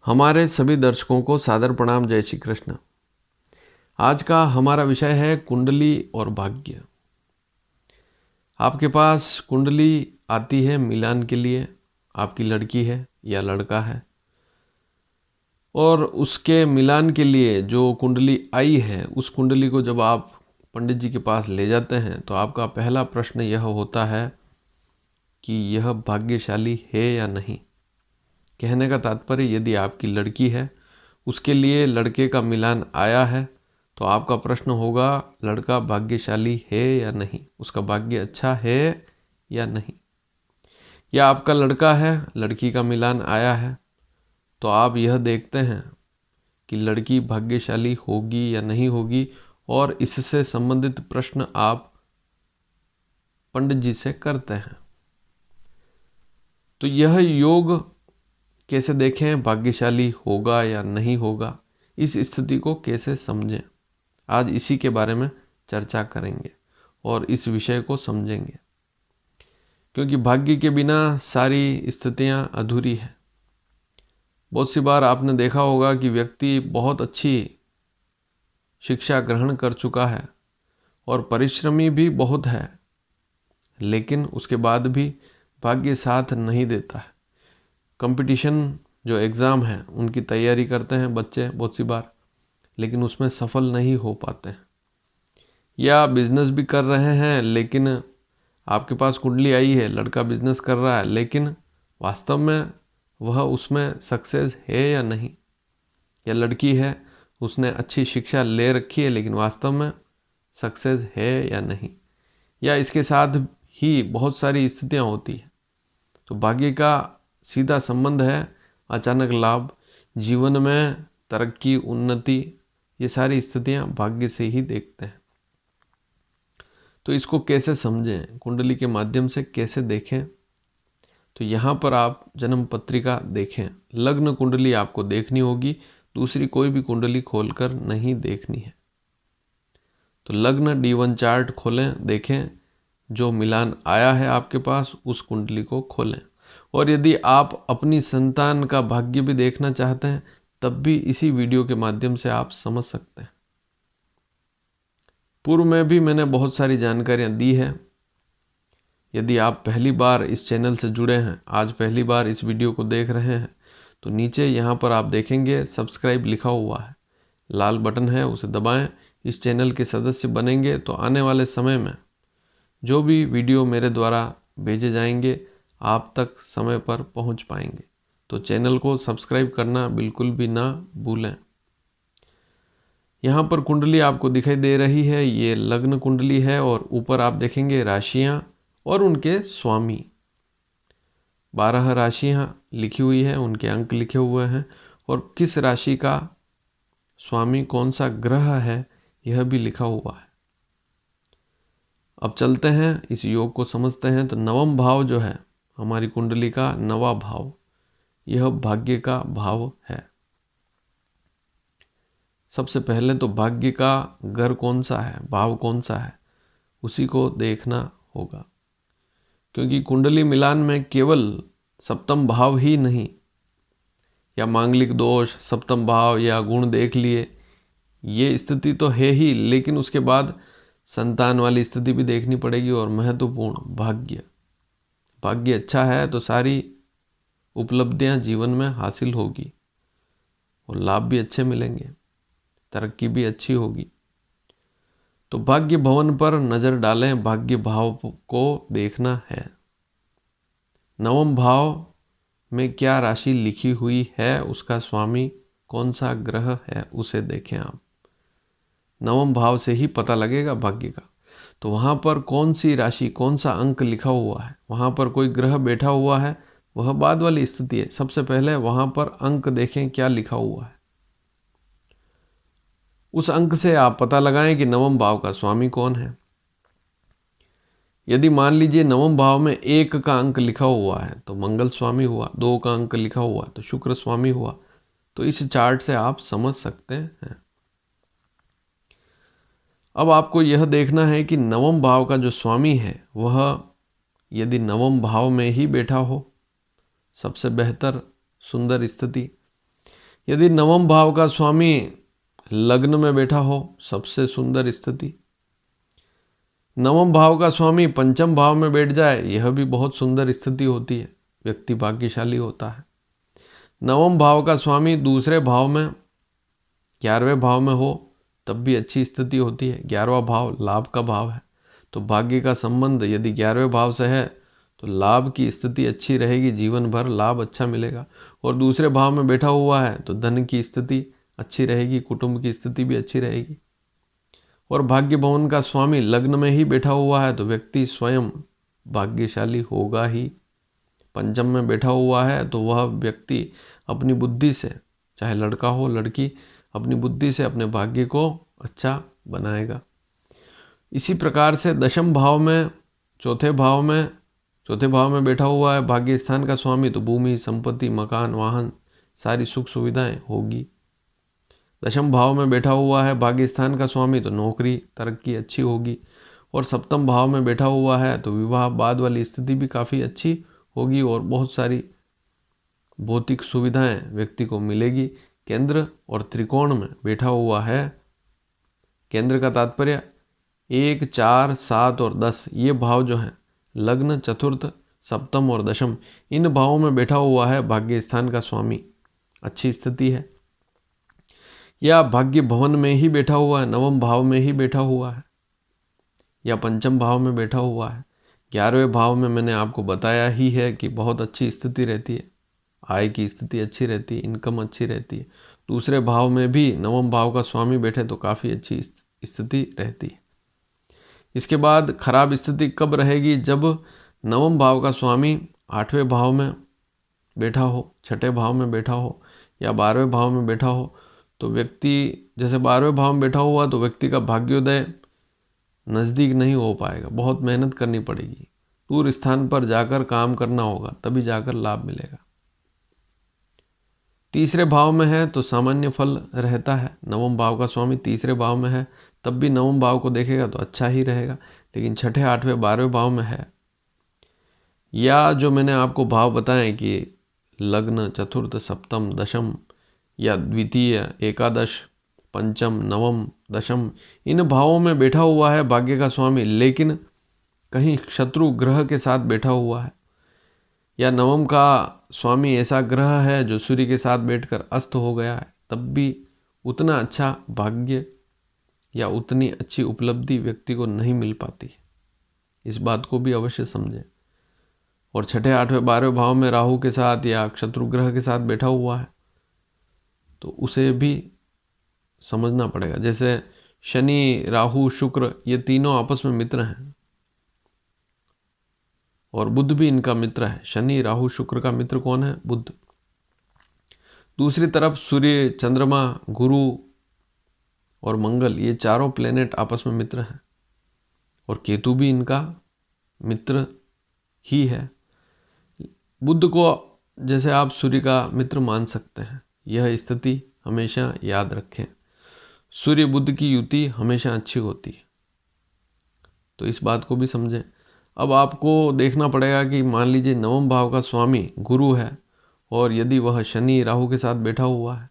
हमारे सभी दर्शकों को सादर प्रणाम। जय श्री कृष्ण। आज का हमारा विषय है कुंडली और भाग्य। आपके पास कुंडली आती है मिलान के लिए, आपकी लड़की है या लड़का है, और उसके मिलान के लिए जो कुंडली आई है उस कुंडली को जब आप पंडित जी के पास ले जाते हैं तो आपका पहला प्रश्न यह होता है कि यह भाग्यशाली है या नहीं। कहने का तात्पर्य, यदि आपकी लड़की है, उसके लिए लड़के का मिलान आया है, तो आपका प्रश्न होगा लड़का भाग्यशाली है या नहीं, उसका भाग्य अच्छा है या नहीं। या आपका लड़का है, लड़की का मिलान आया है, तो आप यह देखते हैं कि लड़की भाग्यशाली होगी या नहीं होगी, और इससे संबंधित प्रश्न आप पंडित जी से करते हैं। तो यह योग कैसे देखें, भाग्यशाली होगा या नहीं होगा, इस स्थिति को कैसे समझें, आज इसी के बारे में चर्चा करेंगे और इस विषय को समझेंगे। क्योंकि भाग्य के बिना सारी स्थितियां अधूरी है। बहुत सी बार आपने देखा होगा कि व्यक्ति बहुत अच्छी शिक्षा ग्रहण कर चुका है और परिश्रमी भी बहुत है, लेकिन उसके बाद भी भाग्य साथ नहीं देता है। कंपटीशन जो एग्ज़ाम है उनकी तैयारी करते हैं बच्चे बहुत सी बार, लेकिन उसमें सफल नहीं हो पाते हैं। या बिजनेस भी कर रहे हैं, लेकिन आपके पास कुंडली आई है, लड़का बिजनेस कर रहा है, लेकिन वास्तव में वह उसमें सक्सेस है या नहीं। या लड़की है, उसने अच्छी शिक्षा ले रखी है, लेकिन वास्तव में सक्सेस है या नहीं। या इसके साथ ही बहुत सारी स्थितियां होती हैं। तो भाग्य का सीधा संबंध है अचानक लाभ, जीवन में तरक्की, उन्नति, ये सारी स्थितियां भाग्य से ही देखते हैं। तो इसको कैसे समझें, कुंडली के माध्यम से कैसे देखें? तो यहाँ पर आप जन्म पत्रिका देखें। लग्न कुंडली आपको देखनी होगी, दूसरी कोई भी कुंडली खोलकर नहीं देखनी है। तो लग्न D1 चार्ट खोलें, देखें जो मिलान आया है आपके पास उस कुंडली को खोलें। और यदि आप अपनी संतान का भाग्य भी देखना चाहते हैं, तब भी इसी वीडियो के माध्यम से आप समझ सकते हैं। पूर्व में भी मैंने बहुत सारी जानकारियां दी है। यदि आप पहली बार इस चैनल से जुड़े हैं, आज पहली बार इस वीडियो को देख रहे हैं, तो नीचे यहाँ पर आप देखेंगे सब्सक्राइब लिखा हुआ है, लाल बटन है, उसे दबाएं। इस चैनल के सदस्य बनेंगे तो आने वाले समय में जो भी वीडियो मेरे द्वारा भेजे जाएंगे आप तक समय पर पहुंच पाएंगे। तो चैनल को सब्सक्राइब करना बिल्कुल भी ना भूलें। यहाँ पर कुंडली आपको दिखाई दे रही है, ये लग्न कुंडली है, और ऊपर आप देखेंगे राशियाँ और उनके स्वामी। 12 राशियाँ लिखी हुई है, उनके अंक लिखे हुए हैं, और किस राशि का स्वामी कौन सा ग्रह है यह भी लिखा हुआ है। अब चलते हैं इस योग को समझते हैं। तो नवम भाव जो है हमारी कुंडली का नवा भाव, यह भाग्य का भाव है। सबसे पहले तो भाग्य का घर कौन सा है, भाव कौन सा है, उसी को देखना होगा। क्योंकि कुंडली मिलान में केवल सप्तम भाव ही नहीं, या मांगलिक दोष, सप्तम भाव या गुण देख लिए, ये स्थिति तो है ही, लेकिन उसके बाद संतान वाली स्थिति भी देखनी पड़ेगी। और महत्वपूर्ण भाग्य, भाग्य अच्छा है तो सारी उपलब्धियां जीवन में हासिल होगी और लाभ भी अच्छे मिलेंगे, तरक्की भी अच्छी होगी। तो भाग्य भवन पर नजर डालें, भाग्य भाव को देखना है। नवम भाव में क्या राशि लिखी हुई है, उसका स्वामी कौन सा ग्रह है, उसे देखें आप। नवम भाव से ही पता लगेगा भाग्य का। तो वहाँ पर कौन सी राशि, कौन सा अंक लिखा हुआ है, वहाँ पर कोई ग्रह बैठा हुआ है, वह बाद वाली स्थिति है। सबसे पहले वहाँ पर अंक देखें क्या लिखा हुआ है। उस अंक से आप पता लगाएं कि नवम भाव का स्वामी कौन है। यदि मान लीजिए नवम भाव में 1 का अंक लिखा हुआ है तो मंगल स्वामी हुआ, 2 का अंक लिखा हुआ तो शुक्र स्वामी हुआ। तो इस चार्ट से आप समझ सकते हैं। अब आपको यह देखना है कि नवम भाव का जो स्वामी है वह यदि नवम भाव में ही बैठा हो, सबसे बेहतर सुंदर स्थिति। यदि नवम भाव का स्वामी लग्न में बैठा हो, सबसे सुंदर स्थिति। नवम भाव का स्वामी पंचम भाव में बैठ जाए, यह भी बहुत सुंदर स्थिति होती है, व्यक्ति भाग्यशाली होता है। नवम भाव का स्वामी दूसरे भाव में 11वें भाव में हो तब भी अच्छी स्थिति होती है। 11वां भाव लाभ का भाव है, तो भाग्य का संबंध यदि 11वें भाव से है तो लाभ की स्थिति अच्छी रहेगी, जीवन भर लाभ अच्छा मिलेगा। और दूसरे भाव में बैठा हुआ है तो धन की स्थिति अच्छी रहेगी, कुटुंब की स्थिति भी अच्छी रहेगी। और भाग्य भवन का स्वामी लग्न में ही बैठा हुआ है तो व्यक्ति स्वयं भाग्यशाली होगा ही। पंचम में बैठा हुआ है तो वह व्यक्ति अपनी बुद्धि से, चाहे लड़का हो लड़की, अपनी बुद्धि से अपने भाग्य को अच्छा बनाएगा। इसी प्रकार से दशम भाव में, चौथे भाव में बैठा हुआ है भाग्य स्थान का स्वामी तो भूमि, संपत्ति, मकान, वाहन, सारी सुख सुविधाएं होगी। दशम भाव में बैठा हुआ है भाग्य स्थान का स्वामी तो नौकरी, तरक्की अच्छी होगी। और सप्तम भाव में बैठा हुआ है तो विवाह बाद वाली स्थिति भी काफ़ी अच्छी होगी और बहुत सारी भौतिक सुविधाएं व्यक्ति को मिलेगी। केंद्र और त्रिकोण में बैठा हुआ है, केंद्र का तात्पर्य 1, 4, 7 और 10, ये भाव जो हैं लग्न, चतुर्थ, सप्तम और दशम, इन भावों में बैठा हुआ है भाग्य स्थान का स्वामी, अच्छी स्थिति है। या भाग्य भवन में ही बैठा हुआ है, नवम भाव में ही बैठा हुआ है, या पंचम भाव में बैठा हुआ है। 11वें भाव में मैंने आपको बताया ही है कि बहुत अच्छी स्थिति रहती है, आय की स्थिति अच्छी रहती है, इनकम अच्छी रहती है। दूसरे भाव में भी नवम भाव का स्वामी बैठे तो काफ़ी अच्छी स्थिति रहती है। इसके बाद खराब स्थिति कब रहेगी? जब नवम भाव का स्वामी 8वें भाव में बैठा हो, छठे भाव में बैठा हो या 12वें भाव में बैठा हो तो व्यक्ति, जैसे 12वें भाव में बैठा हुआ तो व्यक्ति का भाग्योदय नज़दीक नहीं हो पाएगा, बहुत मेहनत करनी पड़ेगी, दूर स्थान पर जाकर काम करना होगा, तभी जाकर लाभ मिलेगा। तीसरे भाव में है तो सामान्य फल रहता है। नवम भाव का स्वामी तीसरे भाव में है तब भी नवम भाव को देखेगा तो अच्छा ही रहेगा, लेकिन छठे, 8वें, 12वें भाव में है, या जो मैंने आपको भाव बताए कि लग्न, चतुर्थ, सप्तम, दशम या द्वितीय, एकादश, पंचम, नवम, दशम, इन भावों में बैठा हुआ है भाग्य का स्वामी, लेकिन कहीं शत्रु ग्रह के साथ बैठा हुआ है, या नवम का स्वामी ऐसा ग्रह है जो सूर्य के साथ बैठकर अस्त हो गया है, तब भी उतना अच्छा भाग्य या उतनी अच्छी उपलब्धि व्यक्ति को नहीं मिल पाती। इस बात को भी अवश्य समझें। और छठे, 8वें, 12वें भाव में राहु के साथ या शत्रु ग्रह के साथ बैठा हुआ है तो उसे भी समझना पड़ेगा। जैसे शनि, राहु, शुक्र, ये तीनों आपस में मित्र हैं और बुध भी इनका मित्र है। शनि, राहु, शुक्र का मित्र कौन है? बुध। दूसरी तरफ सूर्य, चंद्रमा, गुरु और मंगल, ये चारों प्लेनेट आपस में मित्र हैं और केतु भी इनका मित्र ही है। बुध को जैसे आप सूर्य का मित्र मान सकते हैं, यह स्थिति हमेशा याद रखें। सूर्य बुध की युति हमेशा अच्छी होती है, तो इस बात को भी समझें। अब आपको देखना पड़ेगा कि मान लीजिए नवम भाव का स्वामी गुरु है और यदि वह शनि, राहु के साथ बैठा हुआ है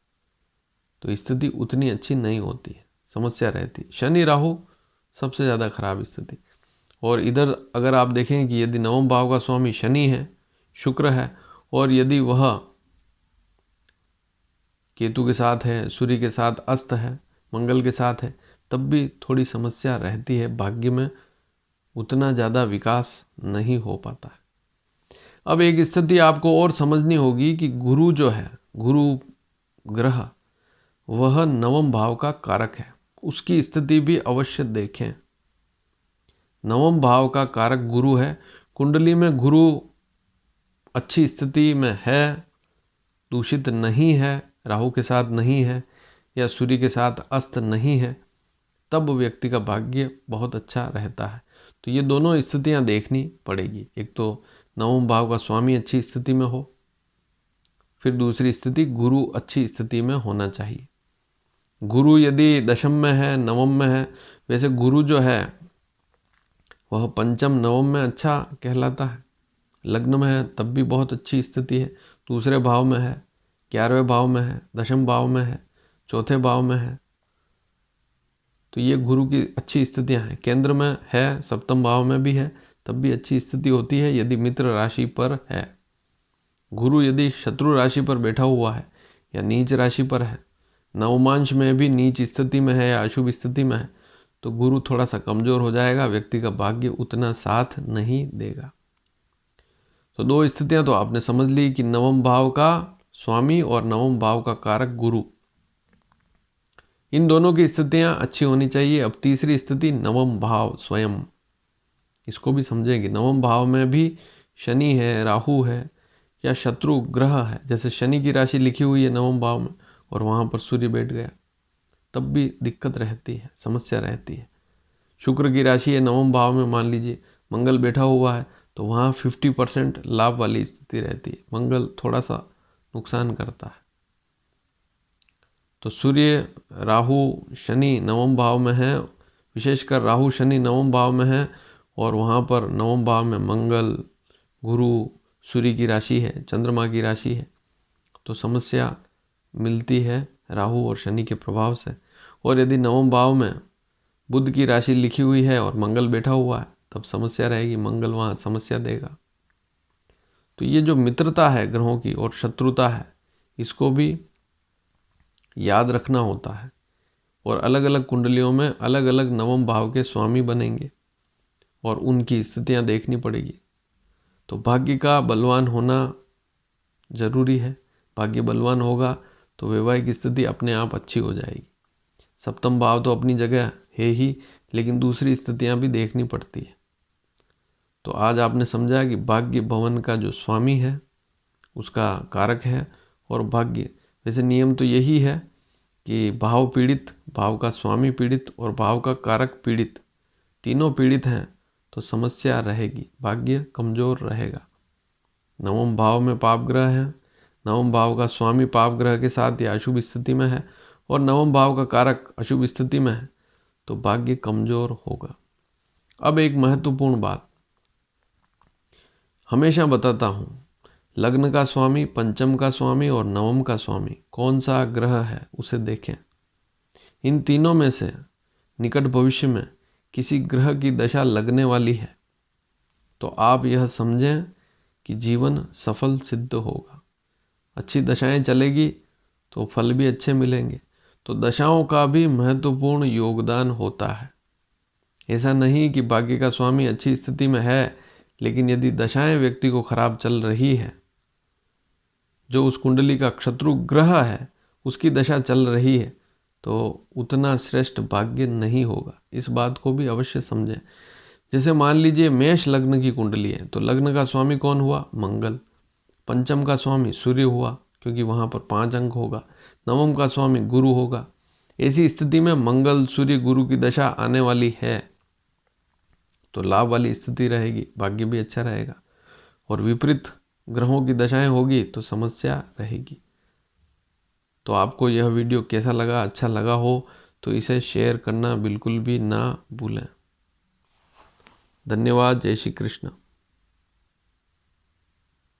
तो स्थिति उतनी अच्छी नहीं होती है, समस्या रहती। शनि, राहु सबसे ज़्यादा खराब स्थिति। और इधर अगर आप देखें कि यदि नवम भाव का स्वामी शनि है, शुक्र है और यदि वह केतु के साथ है, सूर्य के साथ अस्त है, मंगल के साथ है, तब भी थोड़ी समस्या रहती है, भाग्य में उतना ज़्यादा विकास नहीं हो पाता है। अब एक स्थिति आपको और समझनी होगी कि गुरु जो है, गुरु ग्रह, वह नवम भाव का कारक है, उसकी स्थिति भी अवश्य देखें। नवम भाव का कारक गुरु है। कुंडली में गुरु अच्छी स्थिति में है, दूषित नहीं है, राहु के साथ नहीं है या सूर्य के साथ अस्त नहीं है, तब व्यक्ति का भाग्य बहुत अच्छा रहता है। तो ये दोनों स्थितियां देखनी पड़ेगी। एक तो नवम भाव का स्वामी अच्छी स्थिति में हो, फिर दूसरी स्थिति गुरु अच्छी स्थिति में होना चाहिए। गुरु यदि दशम में है, नवम में है, वैसे गुरु जो है वह पंचम, नवम में अच्छा कहलाता है, लग्न में है तब भी बहुत अच्छी स्थिति है, दूसरे भाव में है, 11वें भाव में है, दशम भाव में है, चौथे भाव में है, तो ये गुरु की अच्छी स्थितियां हैं। केंद्र में है, सप्तम भाव में भी है, तब भी अच्छी स्थिति होती है यदि मित्र राशि पर है। गुरु यदि शत्रु राशि पर बैठा हुआ है या नीच राशि पर है, नवमांश में भी नीच स्थिति में है या अशुभ स्थिति में है, तो गुरु थोड़ा सा कमजोर हो जाएगा, व्यक्ति का भाग्य उतना साथ नहीं देगा। तो दो स्थितियां तो आपने समझ ली कि नवम भाव का स्वामी और नवम भाव का कारक गुरु, इन दोनों की स्थितियां अच्छी होनी चाहिए। अब तीसरी स्थिति नवम भाव स्वयं, इसको भी समझेंगे। नवम भाव में भी शनि है, राहु है या शत्रु ग्रह है। जैसे शनि की राशि लिखी हुई है नवम भाव में और वहां पर सूर्य बैठ गया, तब भी दिक्कत रहती है, समस्या रहती है। शुक्र की राशि है नवम भाव में, मान लीजिए मंगल बैठा हुआ है, तो वहाँ 50% लाभ वाली स्थिति रहती है, मंगल थोड़ा सा नुकसान करता है। तो सूर्य, राहु, शनि नवम भाव में है, विशेषकर राहु शनि नवम भाव में है और वहाँ पर नवम भाव में मंगल, गुरु, सूर्य की राशि है, चंद्रमा की राशि है, तो समस्या मिलती है राहु और शनि के प्रभाव से। और यदि नवम भाव में बुध की राशि लिखी हुई है और मंगल बैठा हुआ है, तब समस्या रहेगी, मंगल वहाँ समस्या देगा। तो ये जो मित्रता है ग्रहों की और शत्रुता है, इसको भी याद रखना होता है। और अलग अलग कुंडलियों में अलग अलग नवम भाव के स्वामी बनेंगे और उनकी स्थितियां देखनी पड़ेगी। तो भाग्य का बलवान होना जरूरी है। भाग्य बलवान होगा तो वैवाहिक स्थिति अपने आप अच्छी हो जाएगी। सप्तम भाव तो अपनी जगह है ही, लेकिन दूसरी स्थितियां भी देखनी पड़ती है। तो आज आपने समझा कि भाग्य भवन का जो स्वामी है उसका कारक है। और भाग्य, वैसे नियम तो यही है कि भाव पीड़ित, भाव का स्वामी पीड़ित और भाव का कारक पीड़ित, तीनों पीड़ित हैं तो समस्या रहेगी, भाग्य कमजोर रहेगा। नवम भाव में पाप ग्रह है, नवम भाव का स्वामी पाप ग्रह के साथ या अशुभ स्थिति में है और नवम भाव का कारक अशुभ स्थिति में है, तो भाग्य कमजोर होगा। अब एक महत्वपूर्ण बात हमेशा बताता हूं, लग्न का स्वामी, पंचम का स्वामी और नवम का स्वामी कौन सा ग्रह है उसे देखें। इन तीनों में से निकट भविष्य में किसी ग्रह की दशा लगने वाली है तो आप यह समझें कि जीवन सफल सिद्ध होगा। अच्छी दशाएं चलेगी तो फल भी अच्छे मिलेंगे। तो दशाओं का भी महत्वपूर्ण योगदान होता है। ऐसा नहीं कि भाग्य का स्वामी अच्छी स्थिति में है, लेकिन यदि दशाएं व्यक्ति को खराब चल रही है, जो उस कुंडली का शत्रु ग्रह है उसकी दशा चल रही है, तो उतना श्रेष्ठ भाग्य नहीं होगा। इस बात को भी अवश्य समझें। जैसे मान लीजिए मेष लग्न की कुंडली है, तो लग्न का स्वामी कौन हुआ? मंगल। पंचम का स्वामी सूर्य हुआ, क्योंकि वहाँ पर 5 अंक होगा। नवम का स्वामी गुरु होगा। ऐसी स्थिति में मंगल, सूर्य, गुरु की दशा आने वाली है तो लाभ वाली स्थिति रहेगी, भाग्य भी अच्छा रहेगा। और विपरीत ग्रहों की दशाएं होगी तो समस्या रहेगी। तो आपको यह वीडियो कैसा लगा? अच्छा लगा हो तो इसे शेयर करना बिल्कुल भी ना भूलें। धन्यवाद। जय श्री कृष्ण।